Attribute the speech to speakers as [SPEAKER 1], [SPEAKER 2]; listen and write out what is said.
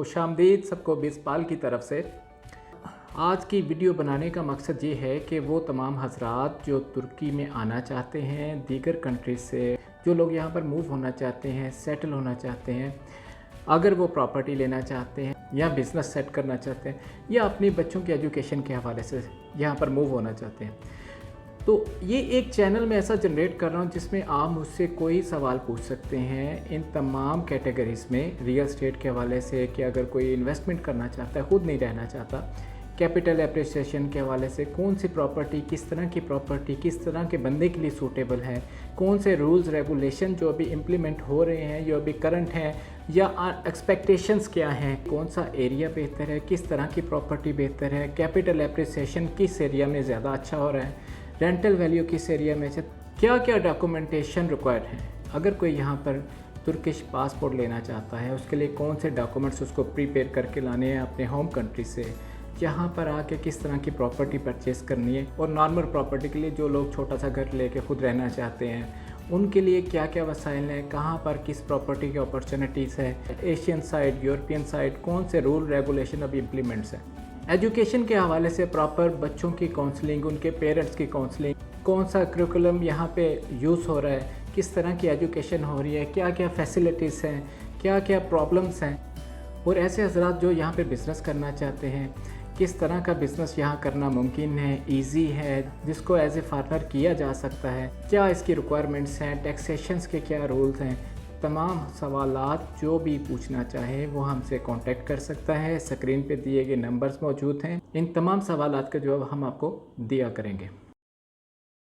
[SPEAKER 1] खुशामदीद सबको बिस्पाल की तरफ से। आज की वीडियो बनाने का मकसद ये है कि वो तमाम हजरात जो तुर्की में आना चाहते हैं, दीगर कंट्रीज से जो लोग यहाँ पर मूव होना चाहते हैं, सेटल होना चाहते हैं, अगर वो प्रॉपर्टी लेना चाहते हैं या बिज़नेस सेट करना चाहते हैं या अपने बच्चों के एजुकेशन के हवाले से यहाँ पर मूव होना चाहते हैं, तो ये एक चैनल मैं ऐसा जनरेट कर रहा हूँ जिसमें आप मुझसे कोई सवाल पूछ सकते हैं इन तमाम कैटेगरीज़ में। रियल एस्टेट के हवाले से कि अगर कोई इन्वेस्टमेंट करना चाहता है, ख़ुद नहीं रहना चाहता, कैपिटल एप्रिसिएशन के हवाले से कौन सी प्रॉपर्टी, किस तरह की प्रॉपर्टी किस तरह के बंदे के लिए सूटेबल है, कौन से रूल्स रेगुलेशन जो अभी इम्प्लीमेंट हो रहे हैं, जो अभी करंट हैं, या एक्सपेक्टेशंस क्या हैं, कौन सा एरिया बेहतर है, किस तरह की प्रॉपर्टी बेहतर है, कैपिटल एप्रिसिएशन किस एरिया में ज़्यादा अच्छा हो रहा है, रेंटल वैल्यू किस एरिया में से, क्या क्या डॉक्यूमेंटेशन रिक्वायर्ड है। अगर कोई यहाँ पर तुर्किश पासपोर्ट लेना चाहता है, उसके लिए कौन से डॉक्यूमेंट्स उसको प्रिपेयर करके लाने हैं अपने होम कंट्री से, यहाँ पर आके किस तरह की प्रॉपर्टी परचेज़ करनी है, और नॉर्मल प्रॉपर्टी के लिए जो लोग छोटा सा घर लेके खुद रहना चाहते हैं उनके लिए क्या क्या वसाइल हैं, कहाँ पर किस प्रॉपर्टी की अपॉर्चुनिटीज़ है, एशियन साइड, यूरोपियन साइड, कौन से रूल रेगुलेशन अभी इम्प्लीमेंट्स हैं। एजुकेशन के हवाले से प्रॉपर बच्चों की काउंसलिंग, उनके पेरेंट्स की काउंसलिंग, कौन सा करिकुलम यहाँ पे यूज़ हो रहा है, किस तरह की एजुकेशन हो रही है, क्या क्या फैसिलिटीज़ हैं, क्या क्या प्रॉब्लम्स हैं, और ऐसे हजरात जो यहाँ पे बिज़नेस करना चाहते हैं, किस तरह का बिज़नेस यहाँ करना मुमकिन है, इजी है, जिसको एज ए फार्मर किया जा सकता है, क्या इसकी रिक्वायरमेंट्स हैं, टैक्सेशंस के क्या रूल्स हैं। तमाम सवालात जो भी पूछना चाहे वो हमसे कांटेक्ट कर सकता है। स्क्रीन पे दिए गए नंबर्स मौजूद हैं, इन तमाम सवालात का जवाब हम आपको दिया करेंगे।